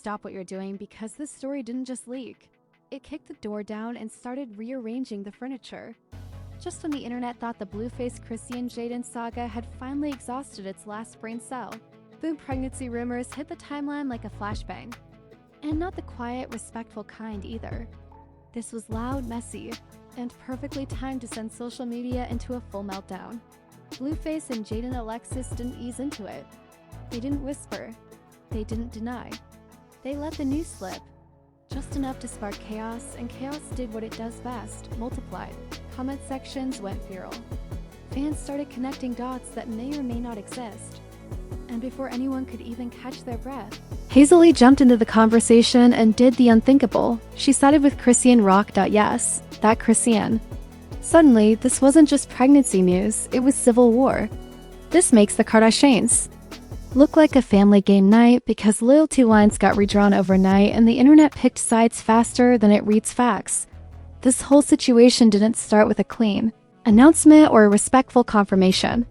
stop what you're doing because this story didn't just leak. It kicked the door down and started rearranging the furniture. Just when the internet thought the Blueface Chrisean Jaidyn saga had finally exhausted its last brain cell, boom, pregnancy rumors hit the timeline like a flashbang. And not the quiet, respectful kind either. This was loud, messy, and perfectly timed to send social media into a full meltdown. Blueface and Jaidyn Alexis didn't ease into it. They didn't whisper. They didn't deny. They let the news slip. Just enough to spark chaos, and chaos did what it does best, multiplied. Comment sections went viral. Fans started connecting dots that may or may not exist. And before anyone could even catch their breath, Hazel jumped into the conversation and did the unthinkable. She sided with Chrisean Yes, that Chrisean. Suddenly, this wasn't just pregnancy news, it was civil war. This makes the Kardashians look like a family game night because loyalty lines got redrawn overnight and the internet picked sides faster than it reads facts. This whole situation didn't start with a clean announcement or a respectful confirmation.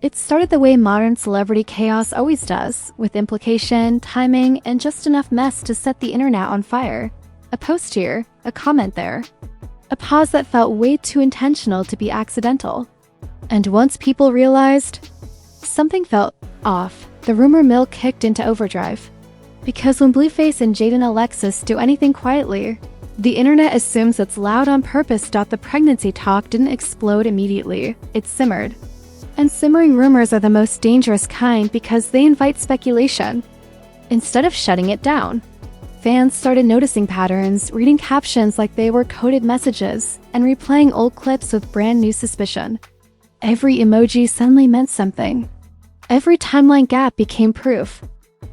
It started the way modern celebrity chaos always does, with implication, timing, and just enough mess to set the internet on fire. A post here, a comment there. A pause that felt way too intentional to be accidental. And once people realized something felt off, the rumor mill kicked into overdrive. Because when Blueface and Jaidyn Alexis do anything quietly, the internet assumes it's loud on purpose. The pregnancy talk didn't explode immediately, it simmered. And simmering rumors are the most dangerous kind because they invite speculation. Instead of shutting it down, fans started noticing patterns, reading captions like they were coded messages, and replaying old clips with brand new suspicion. Every emoji suddenly meant something. Every timeline gap became proof.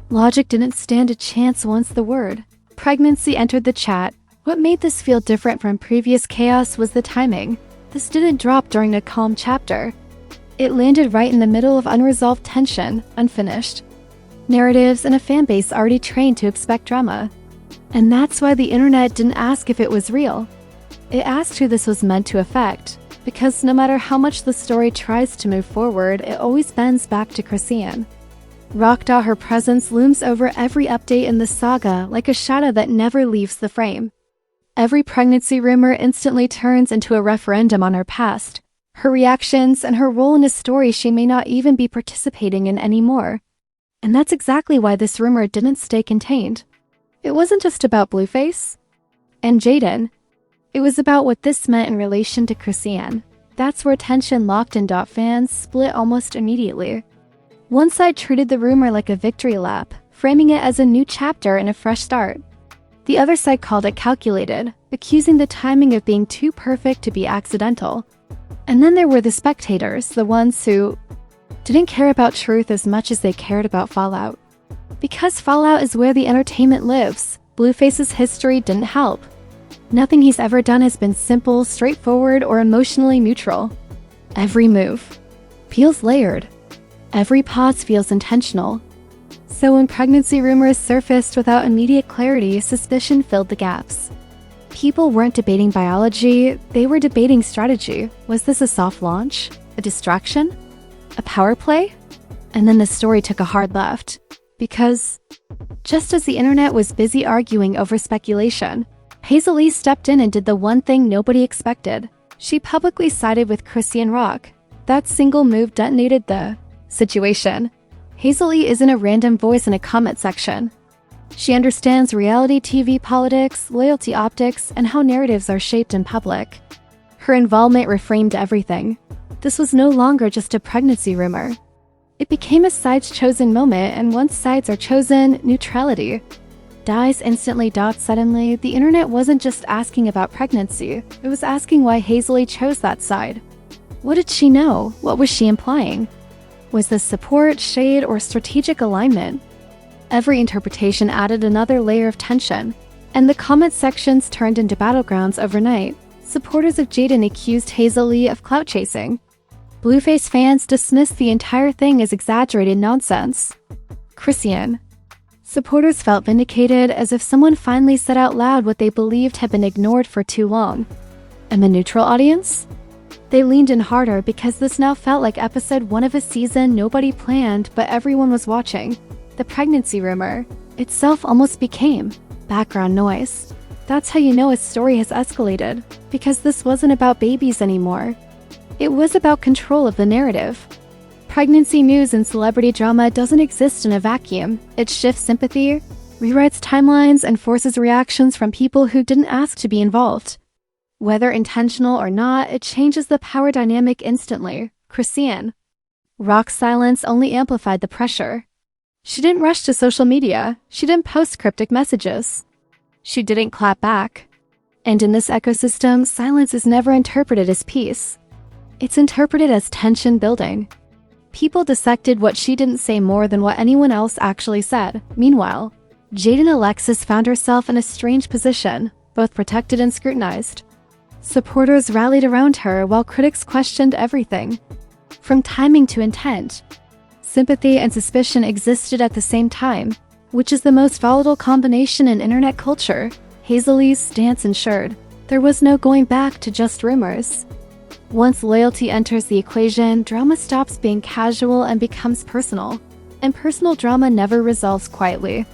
Logic didn't stand a chance once the word pregnancy entered the chat. What made this feel different from previous chaos was the timing. This didn't drop during a calm chapter. It landed right in the middle of unresolved tension, unfinished narratives, and a fanbase already trained to expect drama. And that's why the internet didn't ask if it was real. It asked who this was meant to affect. Because no matter how much the story tries to move forward, it always bends back to Chrisean. Her presence looms over every update in the saga like a shadow that never leaves the frame. Every pregnancy rumor instantly turns into a referendum on her past, her reactions, and her role in a story she may not even be participating in anymore. And that's exactly why this rumor didn't stay contained. It wasn't just about Blueface and Jaidyn. It was about what this meant in relation to Chrisean. That's where tension locked in. Fans split almost immediately. One side treated the rumor like a victory lap, framing it as a new chapter and a fresh start. The other side called it calculated, accusing the timing of being too perfect to be accidental. And then there were the spectators, the ones who didn't care about truth as much as they cared about fallout. Because fallout is where the entertainment lives, Blueface's history didn't help. Nothing he's ever done has been simple, straightforward, or emotionally neutral. Every move feels layered. Every pause feels intentional. So when pregnancy rumors surfaced without immediate clarity, suspicion filled the gaps. People weren't debating biology, they were debating strategy. Was this a soft launch? A distraction? A power play? And then the story took a hard left. Because just as the internet was busy arguing over speculation, Hazel stepped in and did the one thing nobody expected. She publicly sided with Chrisean. That single move detonated the situation. Hazel isn't a random voice in a comment section. She understands reality TV politics, loyalty optics, and how narratives are shaped in public. Her involvement reframed everything. This was no longer just a pregnancy rumor. It became a side's chosen moment, and once sides are chosen, neutrality dies instantly. Suddenly, the internet wasn't just asking about pregnancy, it was asking why Hazel chose that side. What did she know? What was she implying? Was this support, shade, or strategic alignment? Every interpretation added another layer of tension, and the comment sections turned into battlegrounds overnight. Supporters of Jaidyn accused Hazel of clout chasing. Blueface fans dismissed the entire thing as exaggerated nonsense. Chrisean supporters felt vindicated, as if someone finally said out loud what they believed had been ignored for too long. And the neutral audience? They leaned in harder because this now felt like episode 1 of a season nobody planned but everyone was watching. The pregnancy rumor. itself almost became background noise. That's how you know a story has escalated, because this wasn't about babies anymore. It was about control of the narrative. Pregnancy news and celebrity drama doesn't exist in a vacuum. It shifts sympathy, rewrites timelines, and forces reactions from people who didn't ask to be involved. Whether intentional or not, it changes the power dynamic instantly. Chrisean. Rock's silence only amplified the pressure. She didn't rush to social media. She didn't post cryptic messages. She didn't clap back. And in this ecosystem, silence is never interpreted as peace. It's interpreted as tension building. People dissected what she didn't say more than what anyone else actually said. Meanwhile, Jaidyn Alexis found herself in a strange position, both protected and scrutinized. Supporters rallied around her while critics questioned everything. From timing to intent, sympathy and suspicion existed at the same time, which is the most volatile combination in internet culture. Hazel's stance ensured there was no going back to just rumors. Once loyalty enters the equation, drama stops being casual and becomes personal. And personal drama never resolves quietly.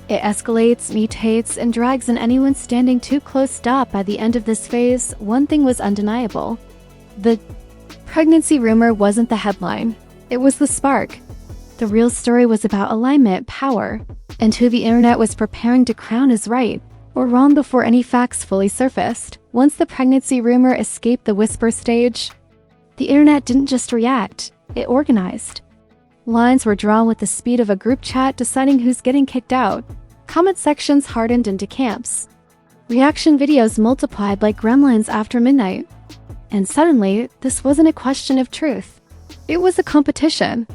It escalates, mutates, and drags in anyone standing too close. Stop. By the end of this phase, one thing was undeniable. The pregnancy rumor wasn't the headline. It was the spark. The real story was about alignment, power, and who the internet was preparing to crown as right or wrong before any facts fully surfaced. Once the pregnancy rumor escaped the whisper stage, the internet didn't just react, it organized. Lines were drawn with the speed of a group chat deciding who's getting kicked out. Comment sections hardened into camps. Reaction videos multiplied like gremlins after midnight. And suddenly, this wasn't a question of truth. It was a competition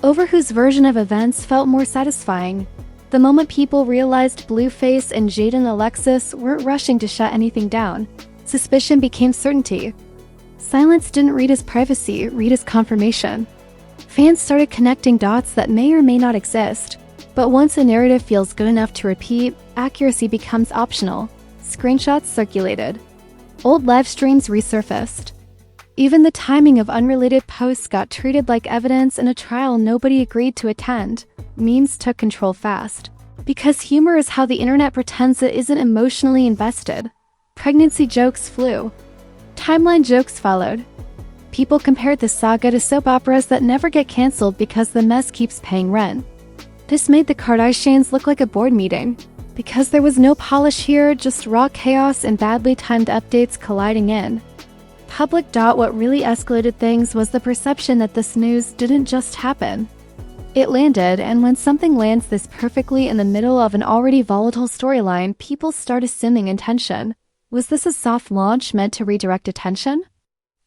over whose version of events felt more satisfying. The moment people realized Blueface and Jaidyn Alexis weren't rushing to shut anything down, suspicion became certainty. Silence didn't read as privacy, read as confirmation. Fans started connecting dots that may or may not exist. But once a narrative feels good enough to repeat, accuracy becomes optional. Screenshots circulated. Old live streams resurfaced. Even the timing of unrelated posts got treated like evidence in a trial nobody agreed to attend. Memes took control fast. Because humor is how the internet pretends it isn't emotionally invested. Pregnancy jokes flew. Timeline jokes followed. People compared the saga to soap operas that never get canceled because the mess keeps paying rent. This made the Kardashians look like a board meeting. Because there was no polish here, just raw chaos and badly timed updates colliding in. What really escalated things was the perception that this news didn't just happen. It landed, and when something lands this perfectly in the middle of an already volatile storyline, people start assuming intention. Was this a soft launch meant to redirect attention?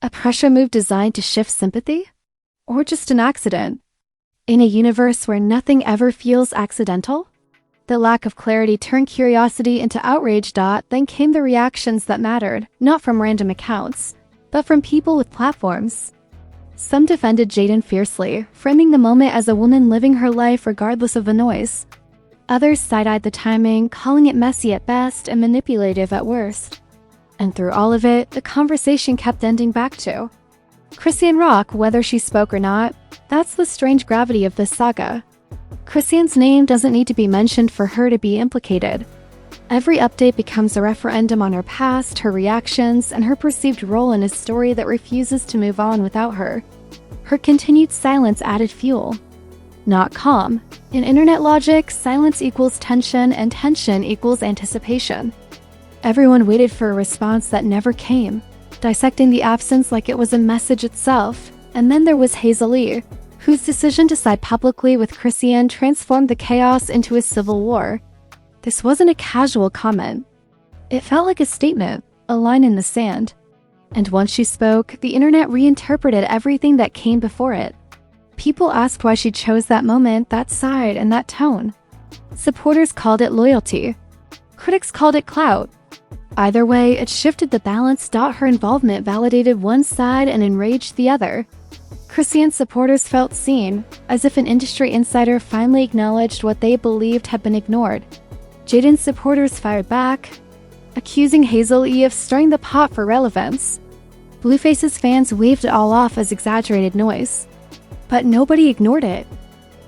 A pressure move designed to shift sympathy? Or just an accident? In a universe where nothing ever feels accidental? The lack of clarity turned curiosity into outrage. Then came the reactions that mattered, not from random accounts, but from people with platforms. Some defended Jaidyn fiercely, framing the moment as a woman living her life regardless of the noise. Others side-eyed the timing, calling it messy at best and manipulative at worst. And through all of it, the conversation kept ending back to Chrisean Rock, whether she spoke or not. That's the strange gravity of this saga. Chrisean's name doesn't need to be mentioned for her to be implicated. Every update becomes a referendum on her past, her reactions, and her perceived role in a story that refuses to move on without her. Her continued silence added fuel. Not calm. In internet logic, silence equals tension, and tension equals anticipation. Everyone waited for a response that never came, dissecting the absence like it was a message itself. And then there was Hazel, whose decision to side publicly with Chrisean transformed the chaos into a civil war. This wasn't a casual comment. It felt like a statement, a line in the sand. And once she spoke, the internet reinterpreted everything that came before it. People asked why she chose that moment, that side, and that tone. Supporters called it loyalty. Critics called it clout. Either way, it shifted the balance. Her involvement validated one side and enraged the other. Chrisean supporters felt seen, as if an industry insider finally acknowledged what they believed had been ignored. Jaidyn's supporters fired back, accusing Hazel of stirring the pot for relevance. Blueface's fans waved it all off as exaggerated noise. But nobody ignored it.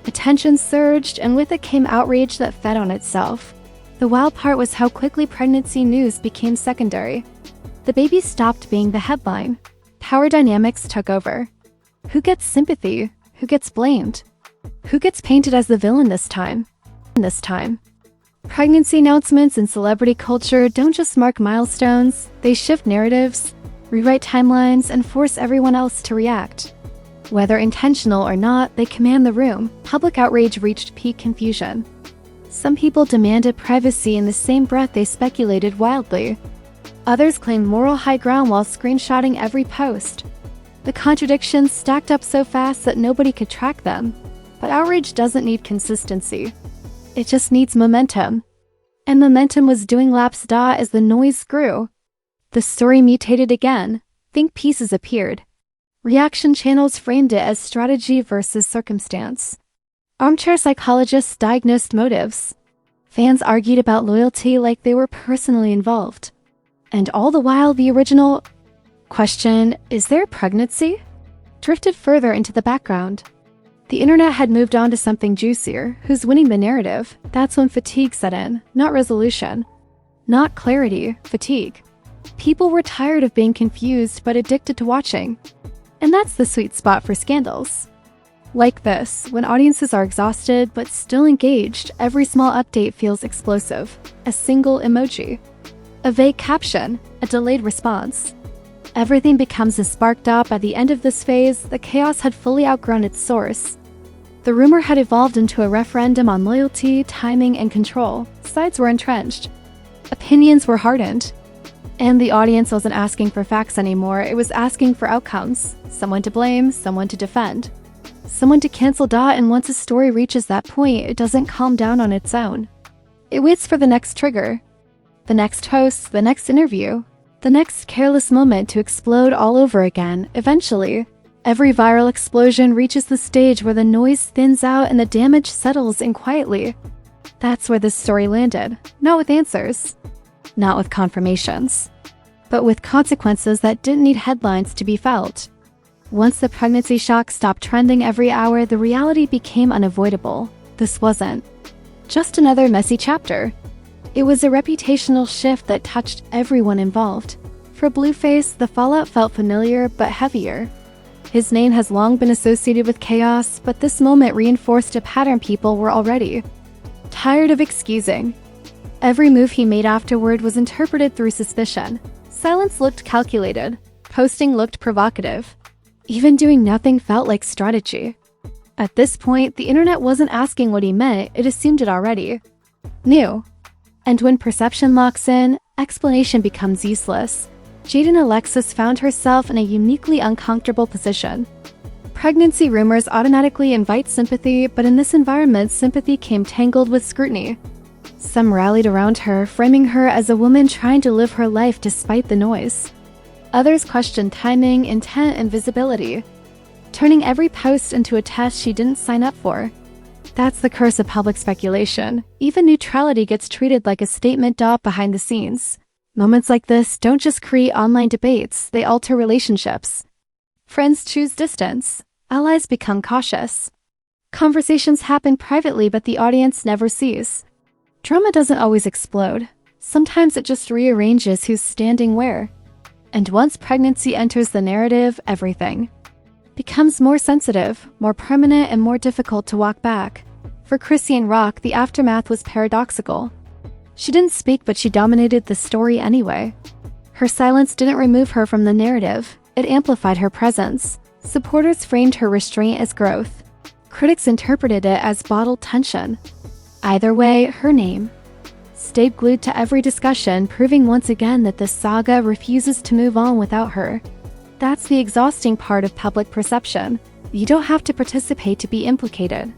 Attention surged, and with it came outrage that fed on itself. The wild part was how quickly pregnancy news became secondary. The baby stopped being the headline. Power dynamics took over. Who gets sympathy? Who gets blamed? Who gets painted as the villain this time? Pregnancy announcements in celebrity culture don't just mark milestones, they shift narratives, rewrite timelines, and force everyone else to react. Whether intentional or not, they command the room. Public outrage reached peak confusion. Some people demanded privacy in the same breath they speculated wildly. Others claimed moral high ground while screenshotting every post. The contradictions stacked up so fast that nobody could track them. But outrage doesn't need consistency. It just needs momentum. And momentum was doing laps as the noise grew. The story mutated again. Think pieces appeared. Reaction channels framed it as strategy versus circumstance. Armchair psychologists diagnosed motives. Fans argued about loyalty like they were personally involved. And all the while, the original question, "Is there pregnancy?" drifted further into the background. The internet had moved on to something juicier. Who's winning the narrative? That's when fatigue set in, not resolution. Not clarity, fatigue. People were tired of being confused but addicted to watching. And that's the sweet spot for scandals. Like this, when audiences are exhausted but still engaged, every small update feels explosive. A single emoji. A vague caption, a delayed response. Everything becomes a sparked up. At the end of this phase, the chaos had fully outgrown its source. The rumor had evolved into a referendum on loyalty, timing, and control. Sides were entrenched. Opinions were hardened. And the audience wasn't asking for facts anymore, it was asking for outcomes. Someone to blame, someone to defend. Someone to cancel. And once a story reaches that point, it doesn't calm down on its own. It waits for the next trigger. The next host, the next interview, the next careless moment to explode all over again. Eventually, every viral explosion reaches the stage where the noise thins out and the damage settles in quietly. That's where this story landed. Not with answers, not with confirmations, but with consequences that didn't need headlines to be felt. Once the pregnancy shock stopped trending every hour, the reality became unavoidable. This wasn't just another messy chapter. It was a reputational shift that touched everyone involved. For Blueface, the fallout felt familiar but heavier. His name has long been associated with chaos, but this moment reinforced a pattern people were already tired of excusing. Every move he made afterward was interpreted through suspicion. Silence looked calculated. Posting looked provocative. Even doing nothing felt like strategy. At this point, the internet wasn't asking what he meant, it assumed it already knew. And when perception locks in, explanation becomes useless. Jaidyn Alexis found herself in a uniquely uncomfortable position. Pregnancy rumors automatically invite sympathy, but in this environment, sympathy came tangled with scrutiny. Some rallied around her, framing her as a woman trying to live her life despite the noise. Others questioned timing, intent, and visibility, turning every post into a test she didn't sign up for. That's the curse of public speculation. Even neutrality gets treated like a statement behind the scenes. Moments like this don't just create online debates, they alter relationships. Friends choose distance. Allies become cautious. Conversations happen privately, but the audience never sees. Drama doesn't always explode. Sometimes it just rearranges who's standing where. And once pregnancy enters the narrative, everything becomes more sensitive, more permanent, and more difficult to walk back. For Chrisean, the aftermath was paradoxical. She didn't speak, but she dominated the story anyway. Her silence didn't remove her from the narrative, it amplified her presence. Supporters framed her restraint as growth. Critics interpreted it as bottled tension. Either way, her name stayed glued to every discussion, proving once again that the saga refuses to move on without her. That's the exhausting part of public perception. You don't have to participate to be implicated.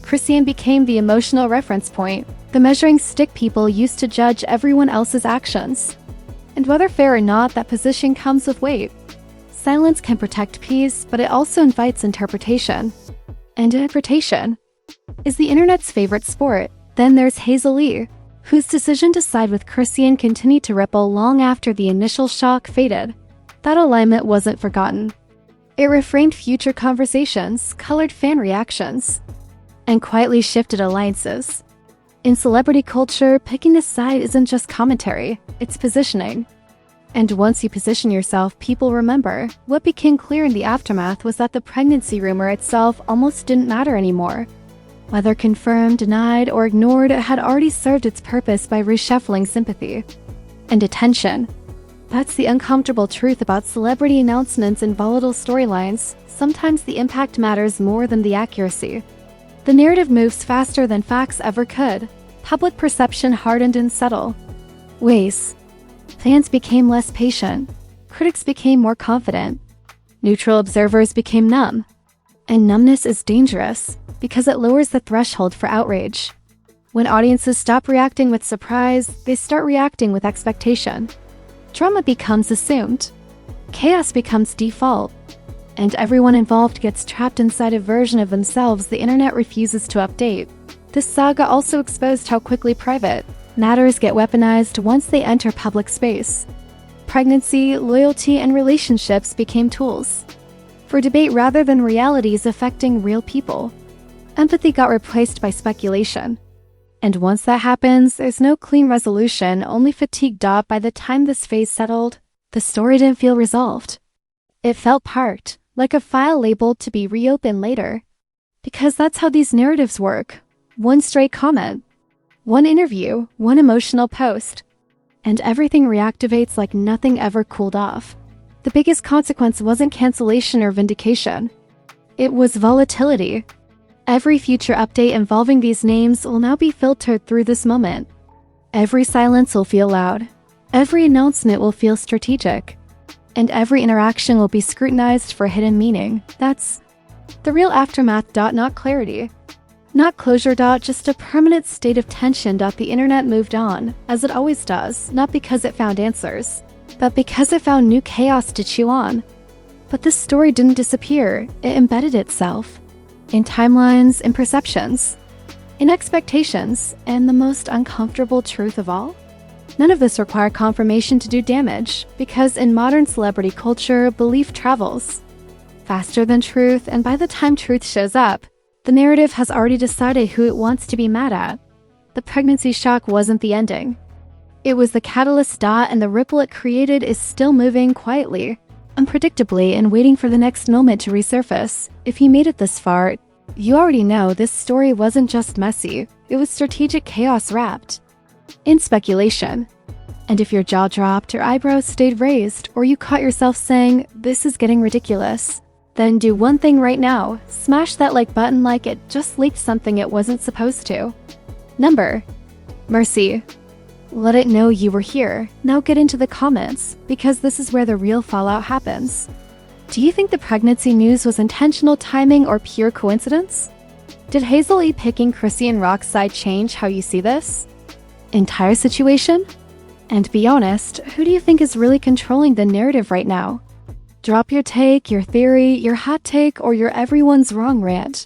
Chrisean became the emotional reference point, the measuring stick people used to judge everyone else's actions. And whether fair or not, that position comes with weight. Silence can protect peace, but it also invites interpretation. And interpretation is the internet's favorite sport. Then there's Hazel, whose decision to side with Chrisean continued to ripple long after the initial shock faded. That alignment wasn't forgotten. It reframed future conversations, colored fan reactions, and quietly shifted alliances. In celebrity culture, picking a side isn't just commentary, it's positioning. And once you position yourself, people remember. What became clear in the aftermath was that the pregnancy rumor itself almost didn't matter anymore. Whether confirmed, denied, or ignored, it had already served its purpose by reshuffling sympathy and attention. That's the uncomfortable truth about celebrity announcements and volatile storylines. Sometimes the impact matters more than the accuracy. The narrative moves faster than facts ever could. Public perception hardened in subtle ways. Fans became less patient. Critics became more confident. Neutral observers became numb. And numbness is dangerous because it lowers the threshold for outrage. When audiences stop reacting with surprise, they start reacting with expectation. Drama becomes assumed. Chaos becomes default. And everyone involved gets trapped inside a version of themselves the internet refuses to update. This saga also exposed how quickly private matters get weaponized once they enter public space. Pregnancy, loyalty, and relationships became tools for debate rather than realities affecting real people. Empathy got replaced by speculation. And once that happens, there's no clean resolution, only fatigue. By the time this phase settled, the story didn't feel resolved. It felt parked, like a file labeled to be reopened later. Because that's how these narratives work. One stray comment, one interview, one emotional post, and everything reactivates like nothing ever cooled off. The biggest consequence wasn't cancellation or vindication. It was volatility. Every future update involving these names will now be filtered through this moment. Every silence will feel loud. Every announcement will feel strategic. And every interaction will be scrutinized for hidden meaning. That's the real aftermath. Not clarity. Not closure. Just a permanent state of tension. The internet moved on, as it always does, not because it found answers, but because it found new chaos to chew on. But this story didn't disappear, it embedded itself. In timelines, in perceptions, in expectations, and the most uncomfortable truth of all? None of this required confirmation to do damage, because in modern celebrity culture, belief travels faster than truth, and by the time truth shows up, the narrative has already decided who it wants to be mad at. The pregnancy shock wasn't the ending. It was the catalyst. And the ripple it created is still moving quietly, unpredictably, and waiting for the next moment to resurface. If you made it this far, you already know this story wasn't just messy, it was strategic chaos wrapped in speculation. And if your jaw dropped, your eyebrows stayed raised, or you caught yourself saying, "This is getting ridiculous," then do one thing right now. Smash that like button like it just leaked something it wasn't supposed to. Number Mercy. Let it know you were here. Now get into the comments, because this is where the real fallout happens. Do you think the pregnancy news was intentional timing or pure coincidence? Did Hazel picking Chrisean Rock's side change how you see this entire situation? And be honest, who do you think is really controlling the narrative right now? Drop your take, your theory, your hot take, or your everyone's wrong rant.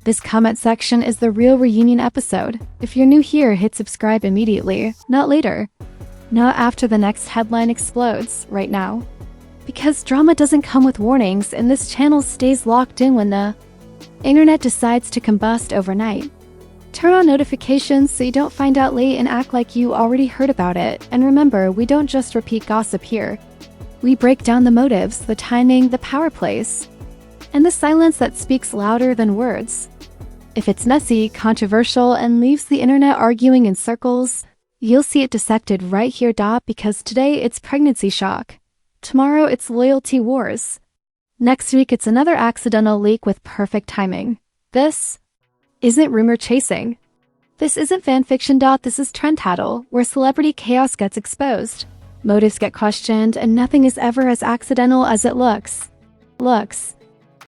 This comment section is the real reunion episode. If you're new here, hit subscribe immediately, not later. Not after the next headline explodes, right now. Because drama doesn't come with warnings, and this channel stays locked in when the internet decides to combust overnight. Turn on notifications so you don't find out late and act like you already heard about it. And remember, we don't just repeat gossip here. We break down the motives, the timing, the power plays, and the silence that speaks louder than words. If it's messy, controversial, and leaves the internet arguing in circles, you'll see it dissected right here. Because today it's pregnancy shock. Tomorrow it's loyalty wars. Next week it's another accidental leak with perfect timing. This isn't rumor chasing. This isn't fanfiction. This is trend tattle, where celebrity chaos gets exposed. Motives get questioned, and nothing is ever as accidental as it looks.